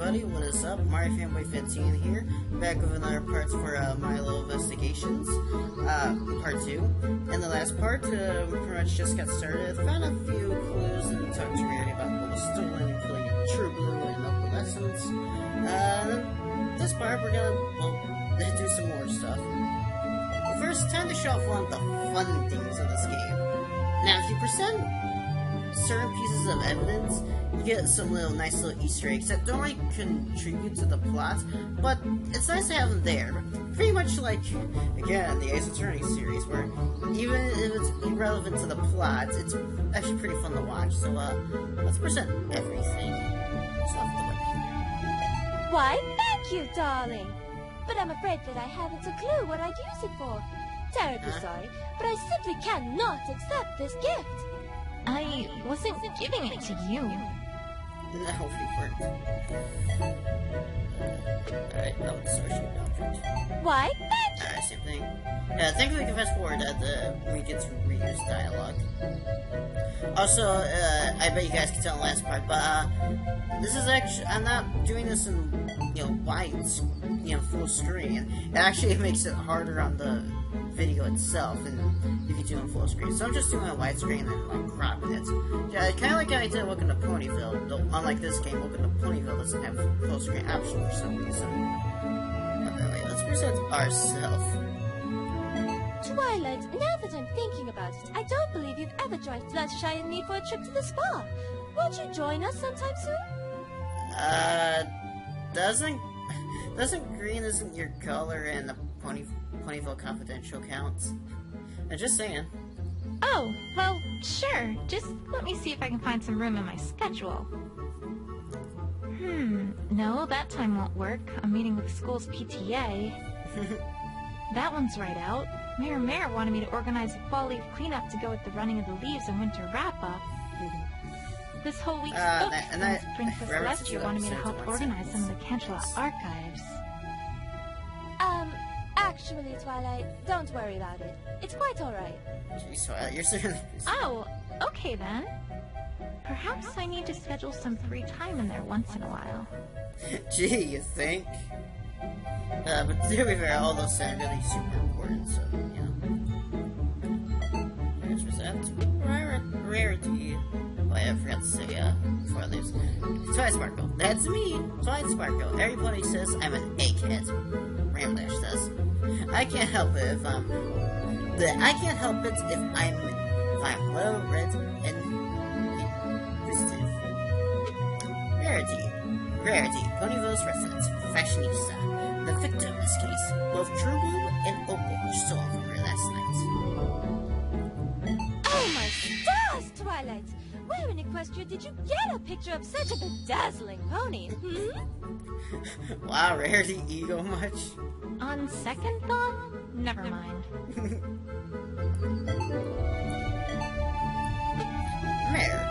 everybody, what is up? Mario Fanboy 15 here, back with another part for My Little Investigations, part 2. In the last part, we pretty much just got started, found a few clues and talked to Rarity about what was stolen, including True Blue and Opalescence. This part, we're gonna, do some more stuff. But first, time to show off one of the fun things of this game. Now, if you present certain pieces of evidence, you get some nice little Easter eggs that don't really contribute to the plot, but it's nice to have them there. Pretty much like, again, the Ace Attorney series, where even if it's irrelevant to the plot, it's actually pretty fun to watch. So, let's present everything. Why, thank you, darling. But I'm afraid that I haven't a clue what I'd use it for. Terribly sorry, but I simply cannot accept this gift. I wasn't giving it to you. No, we weren't. Alright, oh, associate object. Why, thank you. Same thing. Thankfully, we can fast forward we get to reuse dialogue. Also, I bet you guys can tell in the last part, but, this is actually, I'm not doing this in, wide, full screen. It actually makes it harder on the video itself, and if you do it in full screen. So I'm just doing it widescreen and, cropping it. Yeah, kind of like I did Welcome to Ponyville, though unlike this game, Welcome to Ponyville doesn't have a full screen option for some reason. Anyway, let's present ourselves. Twilight, now that I'm thinking about it, I don't believe you've ever joined Fluttershy and me for a trip to the spa. Won't you join us sometime soon? Doesn't green isn't your color and the Ponyville Confidential counts? I'm just saying. Oh, well, sure. Just let me see if I can find some room in my schedule. No, that time won't work. I'm meeting with the school's PTA. That one's right out. Mayor wanted me to organize a fall leaf cleanup to go with the running of the leaves and winter wrap-up. This whole week's booked, and Princess Celestia wanted me to help organize some of the Cantula archives. Actually, Twilight, don't worry about it. It's quite alright. Jeez, Twilight, you're seriously... Oh, okay then. Perhaps I need to schedule some free time in there once in a while. Gee, you think? But to be fair, all those sound really super important, so, Here's present Rarity. Oh, yeah, I forgot to say, before I leave. Twilight Sparkle. That's me, Twilight Sparkle. Everybody says I'm an egghead. Ramdash does. I can't help it if I'm well read and inquisitive. Rarity, Ponyville's resident, fashionista. The victim in this case, both True Blue and Opal were stolen from her last night. Oh my stars, Twilight! Where in Equestria did you get a picture of such a bedazzling pony, Wow, Rarity ego much? On second thought, never mind. Mayor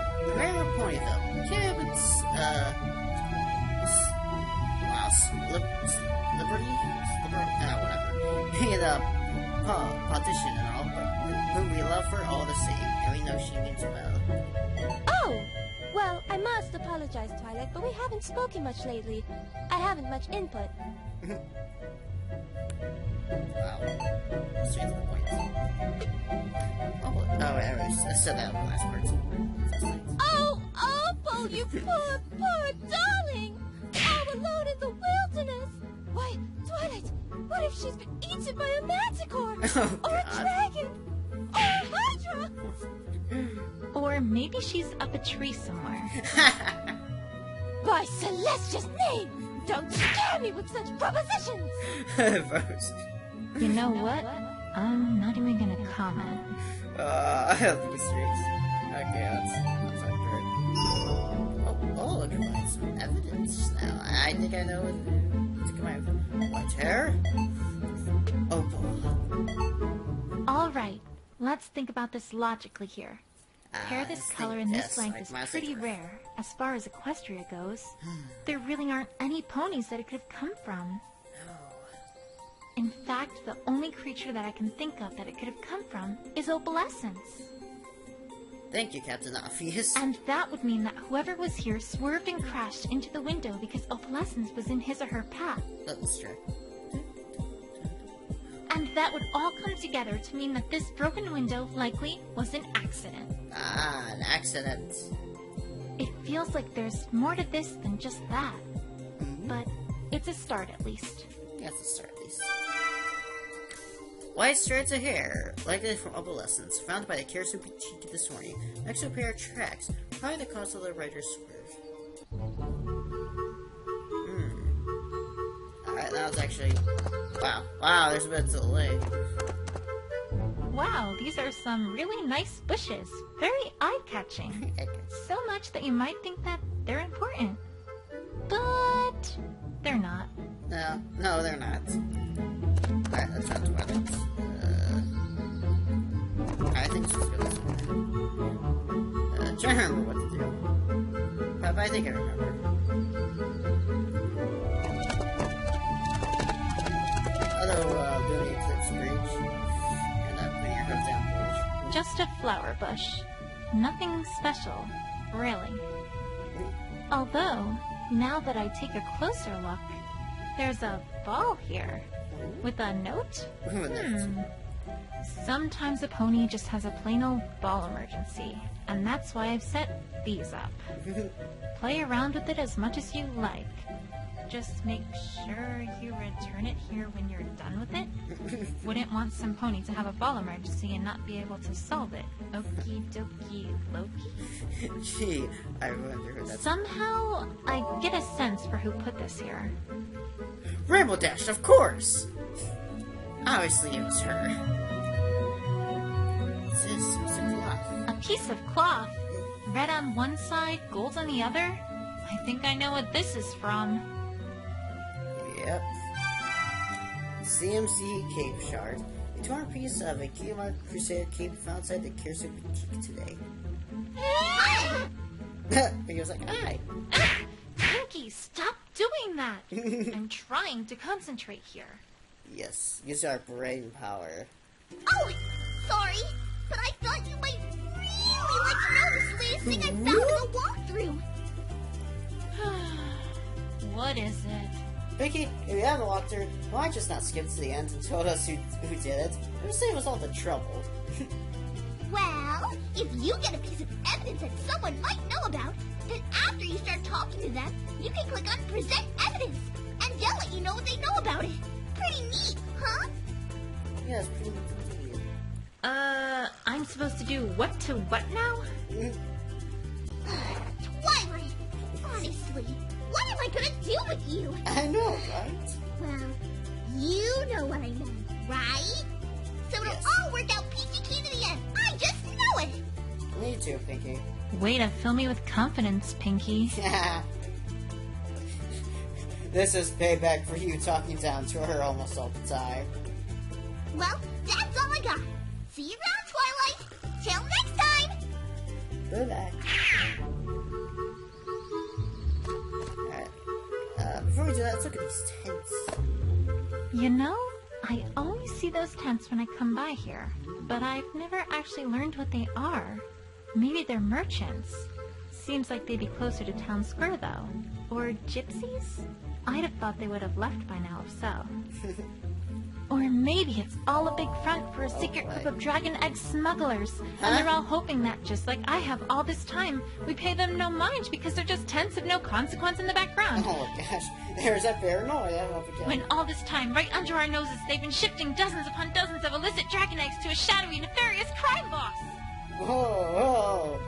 of Ponyville. Liberty? Whatever. And, politician and all, but who we love her all the same, and we know she means well. Oh! Well, I must apologize, Twilight, but we haven't spoken much lately. I haven't much input. Wow. Straight to the point. I said that in the last part. Oh, Opal, you poor darling! All alone in the wilderness! Why, Twilight, what if she's been eaten by a manticore? Or a dragon? Or a hydra? Or maybe she's up a tree somewhere. By Celestia's name! Don't scare me with such propositions! You know what? I'm not even gonna comment. I don't think it's serious. Okay, let's talk to her. Oh, look at my some evidence now. I think I know what white hair. Opal. Alright, let's think about this logically here. Hair this color and this length is pretty rare, as far as Equestria goes. There really aren't any ponies that it could have come from. In fact, the only creature that I can think of that it could have come from is Opalescence. Thank you, Captain Obvious. And that would mean that whoever was here swerved and crashed into the window because opalescence was in his or her path. That's true. And that would all come together to mean that this broken window likely was an accident. Ah, an accident. It feels like there's more to this than just that. But it's a start at least. Yeah, it's a start at least. White strands of hair, likely from opalescence, found by the Kerosene Boutique this morning, next to a pair of tracks, probably the cause of the writer's swerve. Alright, that was actually... Wow, there's a bit of delay. Wow, these are some really nice bushes. Very eye-catching. So much that you might think that they're important. But they're not. No, they're not. Alright, let's not talk about it. I think it's just go this way. Try to remember what to do. But I think I remember. Although, doing the eclipse bridge, and then putting your head down. Just a flower bush. Nothing special, really. Although, now that I take a closer look, there's a ball here. With a note? Sometimes a pony just has a plain old ball emergency, and that's why I've set these up. Play around with it as much as you like. Just make sure you return it here when you're done with it. Wouldn't want some pony to have a ball emergency and not be able to solve it. Okie dokie Loki. Gee, I wonder who that's... Somehow, I get a sense for who put this here. Rainbow Dash, of course! Obviously it was her. What's this? What's a cloth? A piece of cloth. Red on one side, gold on the other. I think I know what this is from. Yep. CMC Cape Shard. A torn piece of a Kiyama Crusader cape found outside the Kerosene Boutique today. And he was like, "Hi." Pinky, stop doing that! I'm trying to concentrate here. Yes, use our brain power. Oh, sorry, but I thought you might really like to know this latest thing I found in the walkthrough. What is it? Vicky, if you haven't walked through, why just not skip to the end and told us who did it? It would save us all the trouble. Well, if you get a piece of evidence that someone might know about, then after you start talking to them, you can click on Present Evidence, and they'll let you know what they know about it. Pretty neat, huh? Yes, pretty neat. I'm supposed to do what to what now? Twilight, honestly, what am I gonna do with you? I know, right? Well, you know what I meant, right? So it'll Yes. all work out peachy keen to the end. I just know it. Me too, Pinky. Way to fill me with confidence, Pinky. This is payback for you talking down to her almost all the time. Well, that's all I got. See you around, Twilight. Till next time. Bye-bye. Alright. Before we do that, let's look at these tents. You know, I always see those tents when I come by here, but I've never actually learned what they are. Maybe they're merchants. Seems like they'd be closer to town square, though. Or gypsies? I'd have thought they would have left by now if so. Or maybe it's all a big front for a secret group of dragon egg smugglers, and they're all hoping that, just like I have all this time, we pay them no mind because they're just tents of no consequence in the background. Oh gosh, there's that paranoia up again. When all this time, right under our noses, they've been shifting dozens upon dozens of illicit dragon eggs to a shadowy, nefarious crime boss! Whoa, whoa.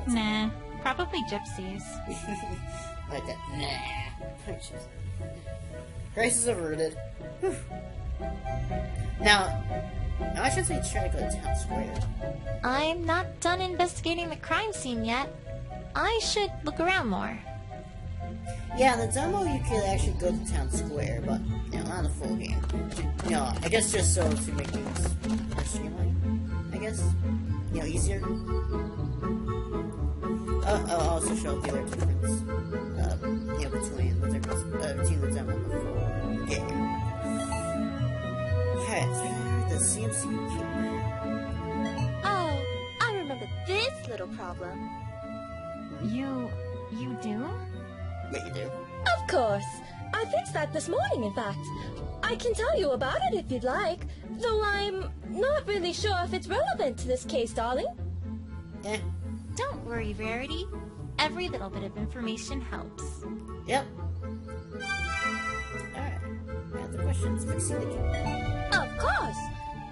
Nah, probably gypsies. Like that. Nah. Crisis averted. Whew. Now I should say try to go to town square. I'm not done investigating the crime scene yet. I should look around more. Yeah, in the demo you could actually go to town square, but not the full game. I guess just so to make things more streamlined. I guess easier. I'll also show the other difference. Between the difference between the demo and the full game. Alright, the CMC key. Oh, I remember this little problem. problem. You do? What you do? Of course. I fixed that this morning, in fact. I can tell you about it if you'd like, though I'm not really sure if it's relevant to this case, darling. Eh. Don't worry, Rarity. Every little bit of information helps. Yep. Alright. Now the question's fixing the cake. Of course.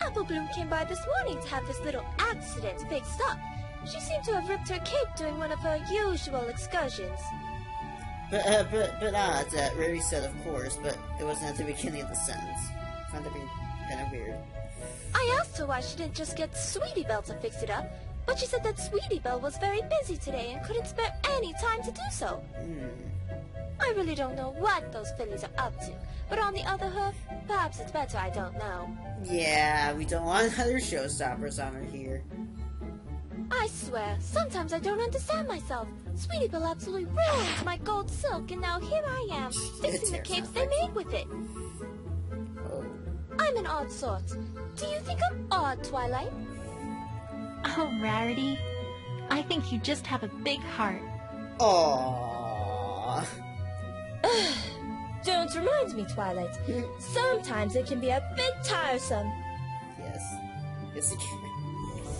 Apple Bloom came by this morning to have this little accident fixed up. She seemed to have ripped her cape during one of her usual excursions. Rarity said of course, but it wasn't at the beginning of the sentence. I found it being kind of weird. I asked her why she didn't just get Sweetie Belle to fix it up, but she said that Sweetie Belle was very busy today and couldn't spare any time to do so. I really don't know what those fillies are up to, but on the other hand, perhaps it's better I don't know. Yeah, we don't want other showstoppers on her here. I swear, sometimes I don't understand myself. Sweetie Belle absolutely ruined my gold silk, and now here I am, fixing the capes they made with it. Oh. I'm an odd sort. Do you think I'm odd, Twilight? Oh, Rarity. I think you just have a big heart. Aww. Don't remind me, Twilight. Sometimes it can be a bit tiresome. Yes. Yes, it can.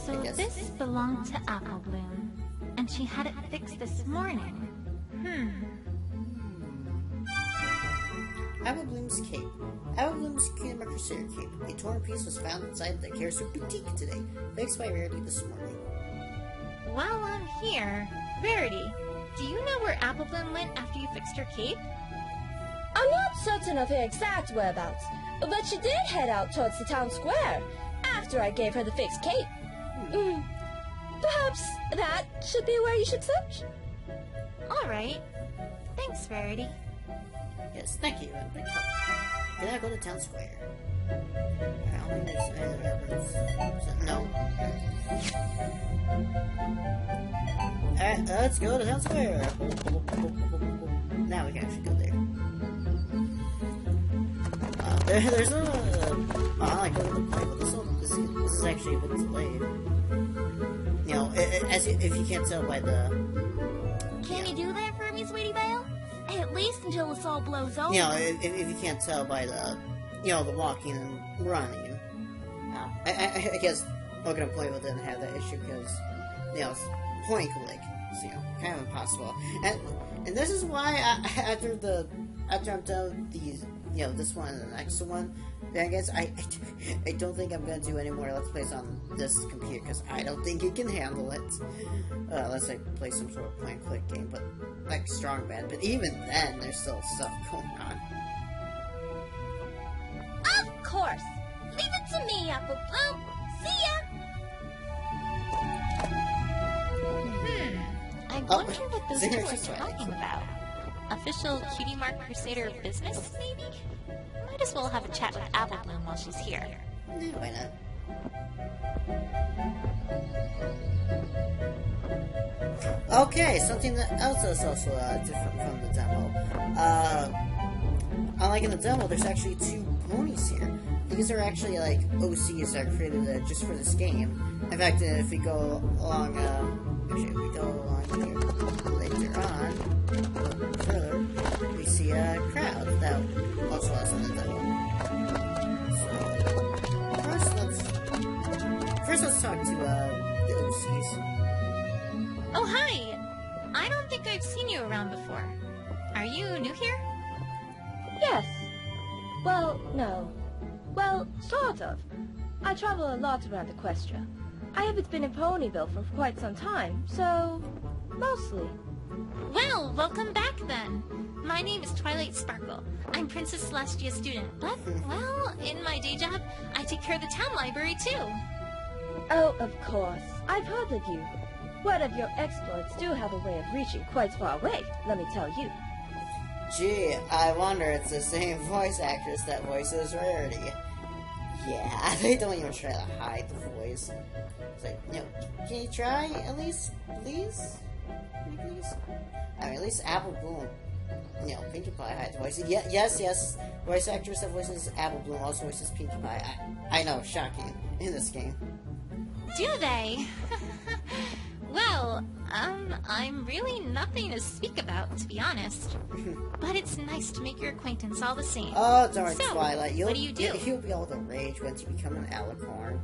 So this belonged to Apple Bloom, and she had it fixed this morning. Apple Bloom's cape. Apple Bloom's Kingdom Crusader cape. A torn piece was found inside the Carousel Boutique today, fixed by Rarity this morning. While I'm here, Rarity, do you know where Apple Bloom went after you fixed her cape? I'm not certain of her exact whereabouts, but she did head out towards the town square after I gave her the fixed cape. Perhaps that should be where you should search? All right. Thanks, Rarity. Yes, thank you. Can I go to town square? I don't think there's any other no. Alright, let's go to town square. Now we can actually go there. There's no. I like going to play, but this is actually a bit delayed. You know, if you can't tell by the. Can you do that for me, Sweetie Belle? At least until this all blows over. You know, if you can't tell by the, you know, the walking and running. I guess looking at play with didn't have that issue because, you know, it's point and click. So, you know, kind of impossible. And this is why after I'm done with these, you know, this one and the next one, then I guess I don't think I'm gonna do any more Let's Plays on this computer because I don't think it can handle it. Unless I play some sort of point and click game, but like Strong Bad. But even then, there's still stuff going on. Of course. Leave it to me, Apple Bloom. See ya. I wonder what those two are talking about. Official Cutie Mark Crusader of business, maybe? Might as well have a chat with Apple Bloom while she's here. Yeah, why not? Okay, something else that's also different from the demo. Unlike in the demo, there's actually two ponies here. These are actually like OCs that are created just for this game. In fact, if we go along, actually, if we go along here later on, further, we see a crowd that also has in the demo. So, first let's talk to the OCs. Oh, hi! I don't think I've seen you around before. Are you new here? Yes. Well, no. Well, sort of. I travel a lot around Equestria. I haven't been in Ponyville for quite some time, so... mostly. Well, welcome back then. My name is Twilight Sparkle. I'm Princess Celestia's student, but, well, in my day job, I take care of the town library too. Oh, of course. I've heard of you. What of your exploits do have a way of reaching quite far away, let me tell you. Gee, I wonder it's the same voice actress that voices Rarity. Yeah, they don't even try to hide the voice. It's like, you know, can you try at least, please? Please? I mean, at least Apple Bloom. You know, Pinkie Pie hides the voice. Yeah, yes, voice actress that voices Apple Bloom also voices Pinkie Pie. I know, shocking in this game. Do they? Well, Well, I'm really nothing to speak about, to be honest. But it's nice to make your acquaintance all the same. Oh, darn, So, Twilight. what do you do? You'll be able to rage once you become an alicorn.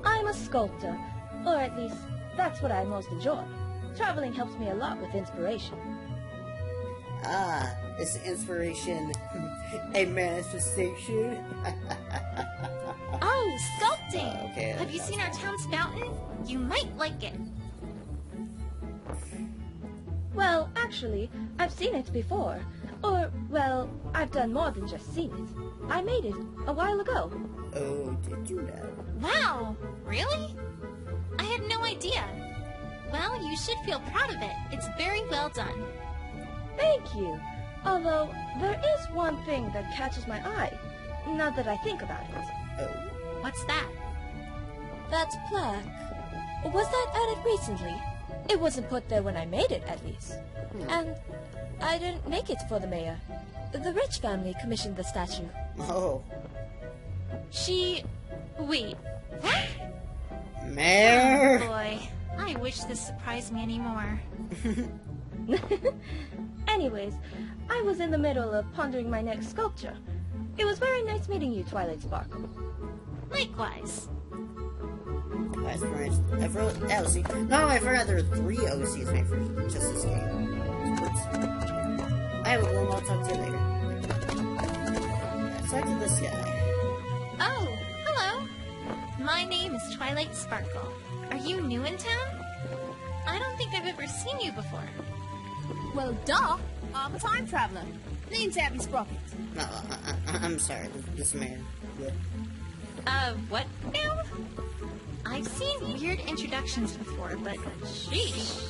I'm a sculptor, or at least that's what I most enjoy. Traveling helps me a lot with inspiration. Ah, is inspiration a manifestation? Oh, sculpting! Okay, Have you seen our town's fountain? You might like it. Well, actually, I've seen it before. Or, well, I've done more than just seen it. I made it a while ago. Oh, did you know? Wow, really? I had no idea. Well, you should feel proud of it. It's very well done. Thank you. Although, there is one thing that catches my eye, now that I think about it. Oh. What's that? That plaque. Was that added recently? It wasn't put there when I made it, at least. And I didn't make it for the mayor. The rich family commissioned the statue. Oh. Wait, what? Mayor! Oh boy, I wish this surprised me anymore. Anyways, I was in the middle of pondering my next sculpture. It was very nice meeting you, Twilight Sparkle. Likewise. That's right. I wrote OC. No, I forgot there were 3 OCs made for just this game. Oops. I have a little more to talk to you later. Let's talk to this guy. Oh, hello. My name is Twilight Sparkle. Are you new in town? I don't think I've ever seen you before. Well, duh. I'm a time traveler. Name's Abby Sprocket. No, I'm sorry. This man. Yeah. What now? I've seen weird introductions before, but sheesh.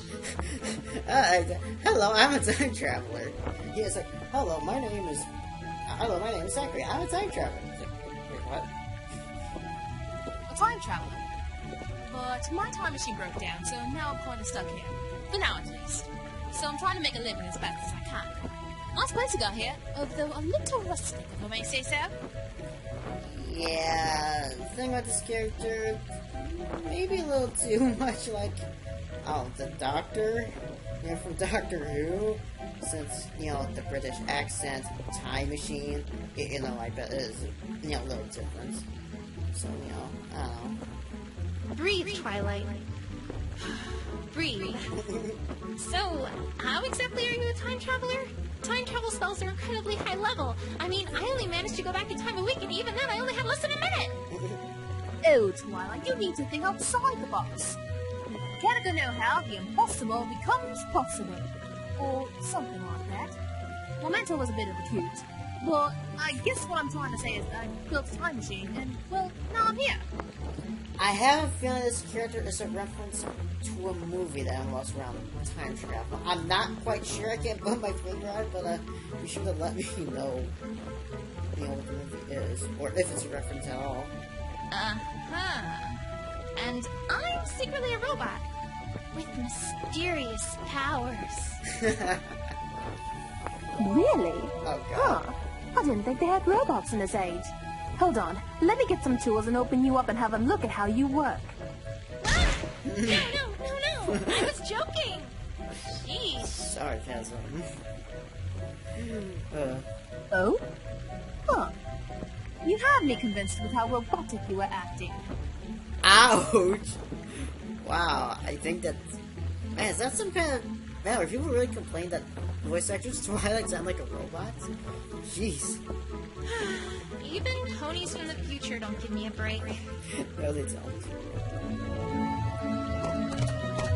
Hello, I'm a time traveler. He was like, hello, my name is Zachary. I'm a time traveler. It's like, wait, what? A time traveler. But my time machine broke down, so now I'm kind of stuck here. For now, at least. So I'm trying to make a living as best as I can. Nice place you got here, although a little rustic, if I may say so. Yeah, the thing about this character, maybe a little too much like, the Doctor, from Doctor Who, since, the British accent, time machine, I bet is, a little different. So, I don't know. Breathe, Twilight. Breathe. So, how exactly are you a time traveler? Time travel spells are incredibly high level. I mean, I only managed to go back in time a week, and even then I only had less than a minute. Oh, Twilight, you need to think outside the box. Can't know how the impossible becomes possible. Or something like that. My mentor was a bit of a coot. But I guess what I'm trying to say is that I built a time machine, and, well, now I'm here. I have a feeling this character is a reference to a movie that involves around time travel. I'm not quite sure. I can't put my finger on it, but you should have let me know, what the movie is, or if it's a reference at all. Uh-huh. And I'm secretly a robot with mysterious powers. Really? Oh, Huh. God. I didn't think they had robots in this age. Hold on. Let me get some tools and open you up and have a look at how you work. Ah! No. I was joking. Jeez. Sarcasm. Oh? Huh. You had me convinced with how robotic you were acting. Ouch! Wow, I think that... Man, is that some kind of... Man, are people really complaining that voice actors Twilight sound like a robot? Jeez. Even ponies from the future don't give me a break. No, they don't.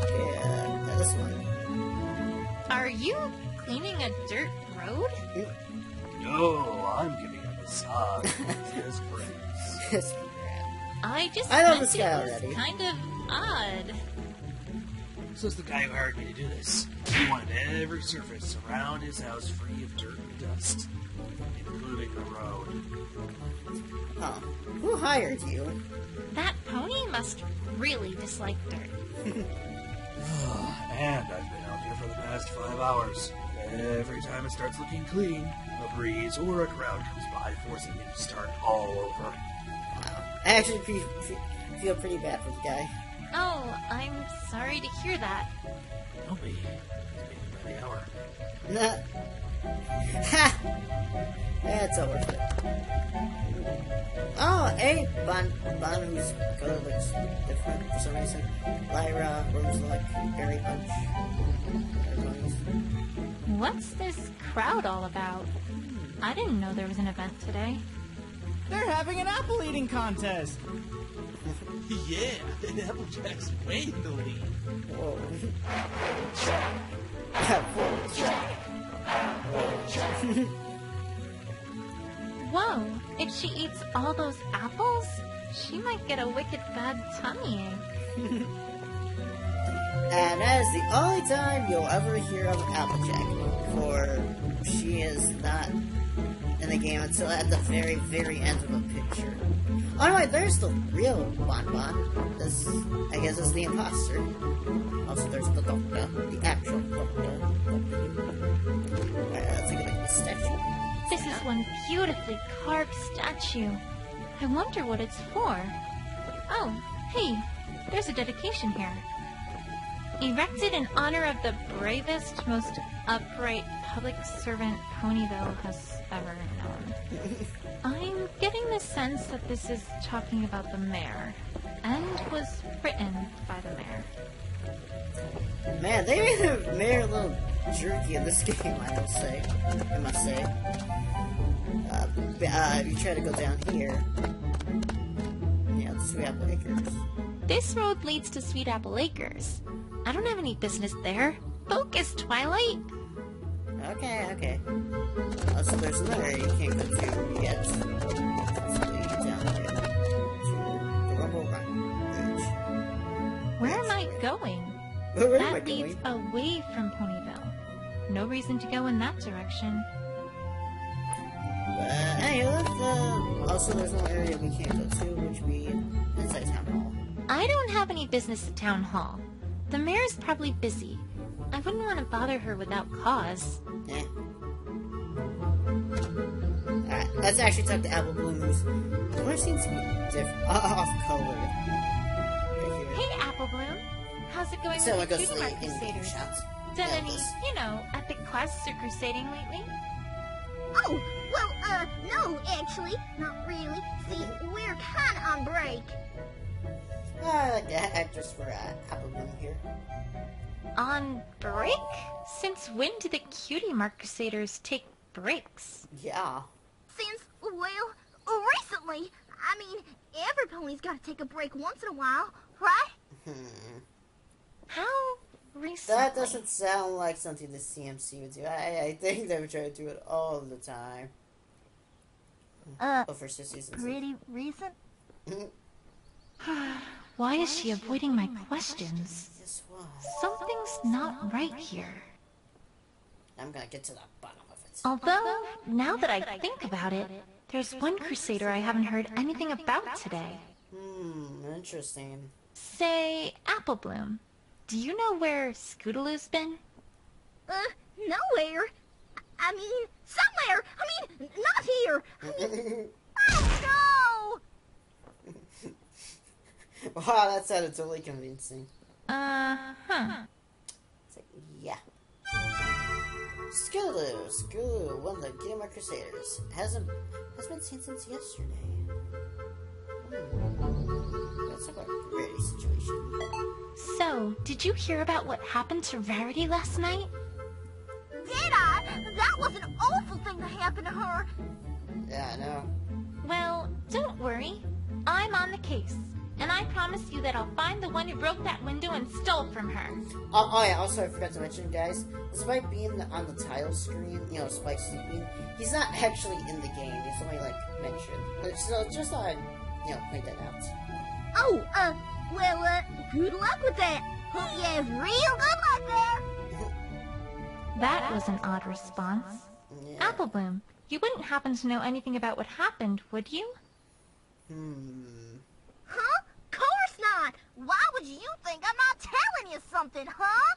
Yeah, this one. Are you cleaning a dirt road? No, I'm giving a massage. His friends. Yes. I just I love meant this guy it was already. kind of odd. Says the guy who hired me to do this. He wanted every surface around his house free of dirt and dust, including the road. Huh. Who hired you? That pony must really dislike dirt. And I've been out here for the past 5 hours. Every time it starts looking clean, a breeze or a crowd comes by, forcing me to start all over. Wow. I actually feel pretty bad for the guy. Oh, I'm sorry to hear that. Don't be. It's maybe by the hour. Nah. Ha! That's all worth it. Oh, hey, Bonu's color looks different for some reason. Lyra, Rose Luck, Berry Punch. Everybody's. What's this crowd all about? I didn't know there was an event today. They're having an apple eating contest. Yeah, and Applejack's way in the lead. Whoa. Whoa, if she eats all those apples, she might get a wicked bad tummy ache. And that is the only time you'll ever hear of Applejack, for she is not in the game until at the very, very end of a picture. Oh no, wait, there's the real Bonbon. This, I guess, is the imposter. Also, there's the doctor, the actual doctor. Alright, let's take a look at the statue. This is one beautifully carved statue. I wonder what it's for. Oh, hey, there's a dedication here. Erected in honor of the bravest, most upright public servant Ponyville has ever known. I'm getting the sense that this is talking about the mayor, and was written by the mayor. Man, they made the mayor a little jerky in this game, I must say. If you try to go down here, yeah, the Sweet Apple Acres. This road leads to Sweet Apple Acres. I don't have any business there. Focus, Twilight! Okay. So there's another area you can't go to yet. Let's lead down here to the Rumble Run Bridge. Where am I going? Where am I That leads going? away from Ponyville. No reason to go in that direction. Also, there's no area we can't go to, which would be inside Town Hall. I don't have any business at Town Hall. The mayor's probably busy. I wouldn't want to bother her without cause. Eh. Alright, let's actually talk to Apple Bloom, whose color seems to be different, off color. Right here. Hey, Apple Bloom. How's it going So it with the goes to Cutie Mark the in-game Crusaders? shots. Done Yeah, any, this. epic quests or crusading lately? Oh, well, no, actually, not really. See, we're kinda on break. I like the actress for Apple Bloom here. On break? Since when do the Cutie Mark Crusaders take breaks? Yeah. Since, well, recently. I mean, every pony's gotta take a break once in a while, right? How recently? That doesn't sound like something the CMC would do. I think they would try to do it all the time. Oh, for seasons. Pretty recent? Why is she avoiding my questions? This was. Something's not right here. I'm gonna get to the bottom of it. Although, now that I think about it, there's one crusader I haven't heard anything about today. Interesting. Say, Apple Bloom. Do you know where Scootaloo's been? Nowhere. I mean, somewhere. I mean, not here. I mean, oh Wow, that sounded totally convincing. It's like, yeah. Scootaloo, one of the Cutie Mark Crusaders, hasn't been seen since yesterday. That's a rarity situation. So, did you hear about what happened to Rarity last night? no! Did I? That was an awful thing to happen to her. Yeah, I know. Well, don't worry. I'm on the case. And I promise you that I'll find the one who broke that window and stole from her. Oh yeah, also I forgot to mention, guys, despite being on the title screen, Spike sleeping, he's not actually in the game. He's only, mentioned. So just thought I'd, point that out. Oh, well, good luck with that. Hope you have real good luck there. That was an odd response. Yeah. Apple Bloom, you wouldn't happen to know anything about what happened, would you? Huh? Course not. Why would you think I'm not telling you something, huh?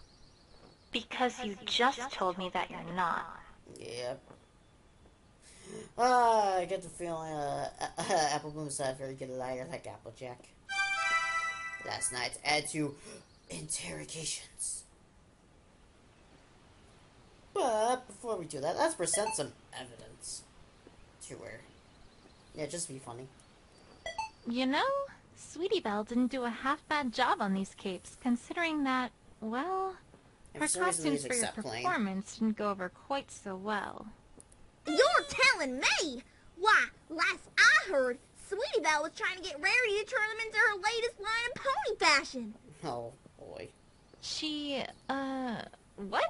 Because you just told me that you're not. Yep. I get the feeling Apple Bloom's not a very good liar like Applejack. Last night, add to interrogations. But before we do that, let's present some evidence to her. Yeah, just be funny. You know, Sweetie Belle didn't do a half-bad job on these capes, considering that, well, And her for some reason, the costumes for music your stopped playing. performance didn't go over quite so well. You're telling me? Why, last I heard, Sweetie Belle was trying to get Rarity to turn them into her latest line of pony fashion. Oh, boy. She, what?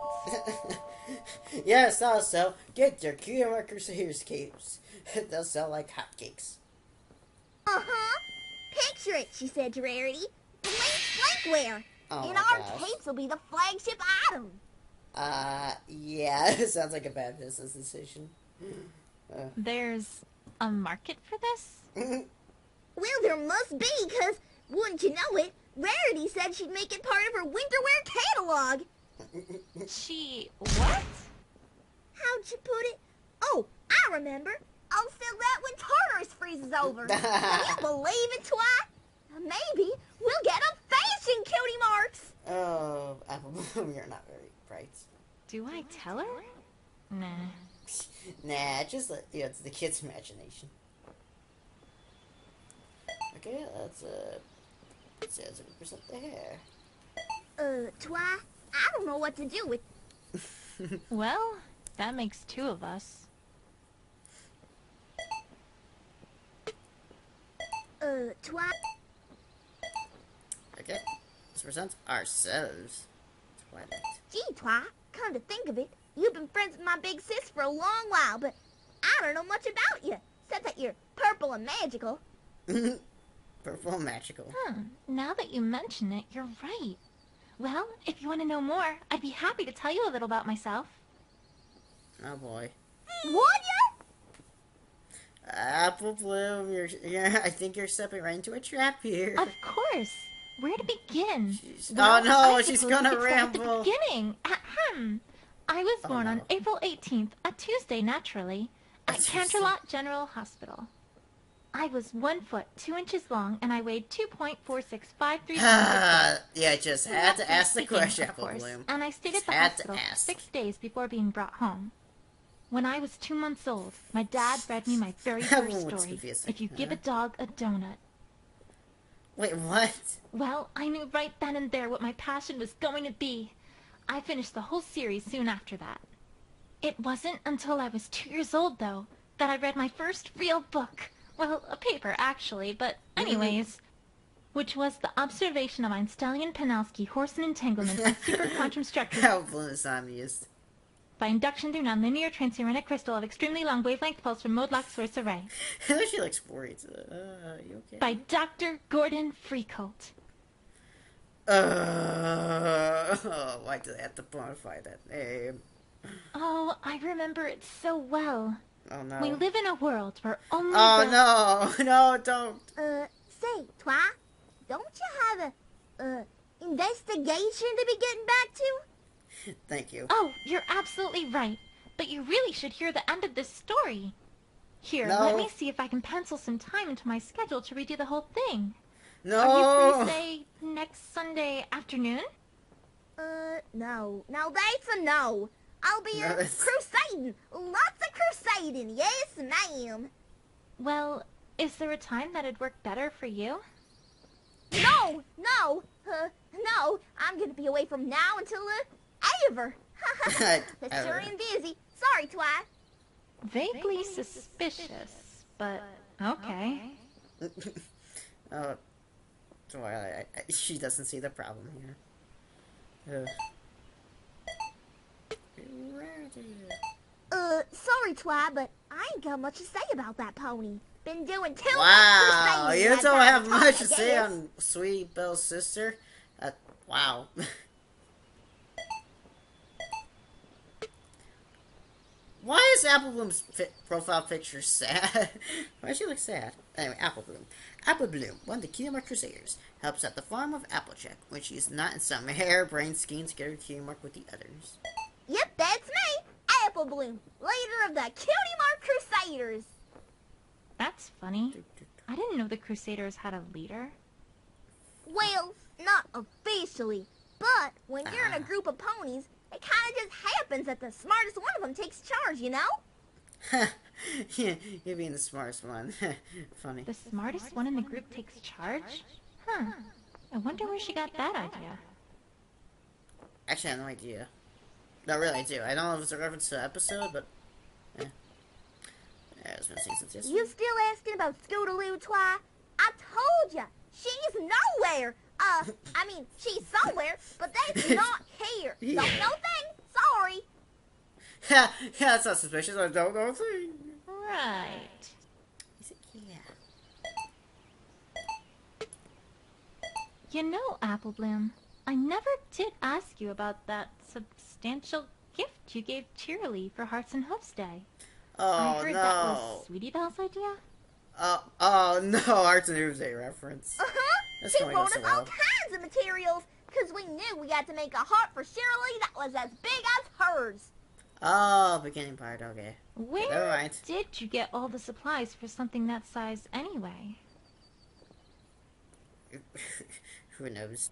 Yes, also, get your Kiyama Crusaders capes. They'll sell like hotcakes. Uh-huh. Picture it, she said to Rarity. Blink wear. Oh And my our gosh. capes will be the flagship item. Yeah, it sounds like a bad business decision. There's a market for this? Well, there must be, because, wouldn't you know it, Rarity said she'd make it part of her winter wear catalog. She, what? How'd you put it? Oh, I remember. I'll sell that when Tartarus freezes over. Can you believe it, Twi? Maybe we'll get a fashion, Cutie Marks. Oh, Apple Bloom, you're not very bright. Do I tell her? Nah. Nah, just it's the kid's imagination. Okay, let's says we present the hair. Twi, I don't know what to do with. Well, that makes two of us. Twi. Okay, let's present ourselves. Twilight. Gee, Twi, come to think of it, you've been friends with my big sis for a long while, but I don't know much about you, except that you're purple and magical. Purple and magical. Now that you mention it, you're right. Well, if you want to know more, I'd be happy to tell you a little about myself. Oh boy. Would ya? Apple Bloom, I think you're stepping right into a trap here. Of course. Where to begin? Oh no, I she's suppose we gonna could start at ramble. the beginning. Ahem. I was Oh, born on no. April 18th, a Tuesday naturally, at Tuesday. Canterlot General Hospital. I was 1 foot 2 inches long, and I weighed 2.4653 pounds. Yeah, just had to ask the Speaking, question, of Apple course, Bloom. and I stayed at Just the had to hospital ask. 6 days before being brought home. When I was 2 months old, my dad read me my very first Oh, it's story, confusing. If You Give a Dog a Donut. Wait, what? Well, I knew right then and there what my passion was going to be. I finished the whole series soon after that. It wasn't until I was 2 years old, though, that I read my first real book. Well, a paper, actually, but anyways. Which was The Observation of Einstein-Panowski Horse and Entanglements on Super Quantum Structures Apple Bloom is not amused. by induction through nonlinear transuranic crystal of extremely long wavelength pulse from mode-locked source array She looks worried. You okay? by Dr. Gordon Freakolt. Why do they have to modify that name? Oh, I remember it so well. Oh no. We live in a world where only Oh no, no, don't. Say, Twi, don't you have a, investigation to be getting back to? Thank you. Oh, you're absolutely right. But you really should hear the end of this story. Here, No. let me see if I can pencil some time into my schedule to redo the whole thing. No. Are you free, say, next Sunday afternoon? No. Now that's a no. I'll be No, it's- crusading. Lots of crusading. Yes, ma'am. Well, is there a time that'd work better for you? No. No. I'm gonna be away from now until, ever. It's sure am busy. Sorry, Twi. Vaguely suspicious, but okay. Oh, Twilight. She doesn't see the problem here. Ugh. Sorry, Twi, but I ain't got much to say about that pony. Been doing too Wow, much you crusading don't that have time, much I to say guess. on Sweet Belle's sister. Wow. Why is Apple Bloom's profile picture sad? Why does she look sad? Anyway, Apple Bloom. Apple Bloom, one of the Kingdom Crusaders, helps at the farm of Applejack when she is not in some harebrained scheme to get her Kingdom with the others. Yep, that's me, Apple Bloom, leader of the Cutie Mark Crusaders. That's funny. I didn't know the Crusaders had a leader. Well, not officially, but when you're in a group of ponies, it kind of just happens that the smartest one of them takes charge, you know? Yeah, you're being the smartest one. Funny. The smartest one in the group takes charge? Huh. I wonder where she got that idea. Actually, I have no idea. No, really, I do. I don't know if it's a reference to the episode, but... Yeah, it's been seen since yesterday. You still asking about Scootaloo, Twi? I told ya, she's nowhere. I mean, she's somewhere, but that's not here. Yeah. Don't know thing. Sorry. Yeah, that's not suspicious. I don't know a thing. Right. He's like, yeah. You know, Apple Bloom, I never did ask you about that substantial gift you gave Cheerily for Hearts and Hoofs Day. Oh, I heard no. that was Sweetie Belle's idea. Oh, no. Hearts and Hooves Day reference. That's She going to go wrote so us all well. kinds of materials, because we knew we had to make a heart for Shirley that was as big as hers. Oh, beginning part. Okay. Never Where mind. did you get all the supplies for something that size anyway? Who knows?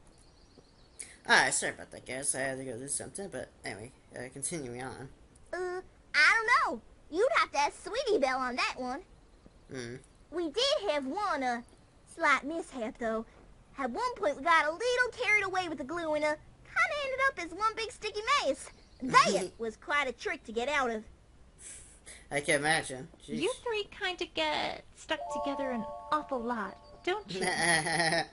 Alright, sorry about that, guys. I had to go do something, but anyway, continuing on. I don't know. You'd have to ask Sweetie Belle on that one. We did have one, slight mishap, though. At one point, we got a little carried away with the glue and, kinda ended up as one big sticky mess. That was quite a trick to get out of. I can imagine. Jeez. You three kind of get stuck together an awful lot, don't you? Hey,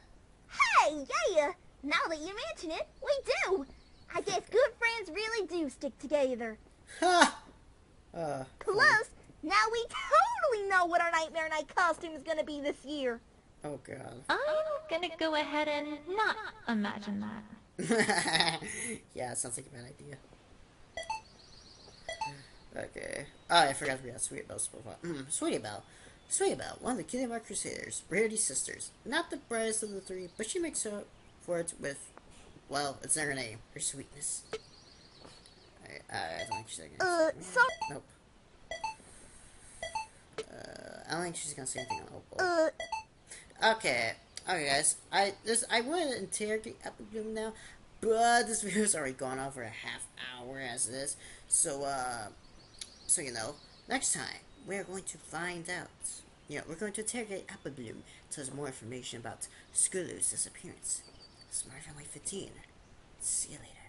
yeah! Now that you mention it, we do. I guess good friends really do stick together. Ha! Plus, now we totally know what our Nightmare Night costume is gonna be this year. Oh, God. I'm gonna go ahead and not imagine that. Yeah, it sounds like a bad idea. Okay. Oh, I forgot to read out Sweetie Belle's profile. Sweetie Belle. Sweetie Belle, one of the Kitty Mark Crusaders, Rarity sisters. Not the brightest of the three, but she makes up for it with, well, it's in her name, her sweetness. Alright, I don't think she's gonna say so... Nope. I don't think she's gonna say anything on Opal. Okay, guys. I want to interrogate Apple Bloom now, but this video's already gone on for a half hour as it is. So you know, next time we're going to find out. You know, we're going to interrogate Apple Bloom, tell us more information about Scootaloo's disappearance. Smart Family 15. See you later.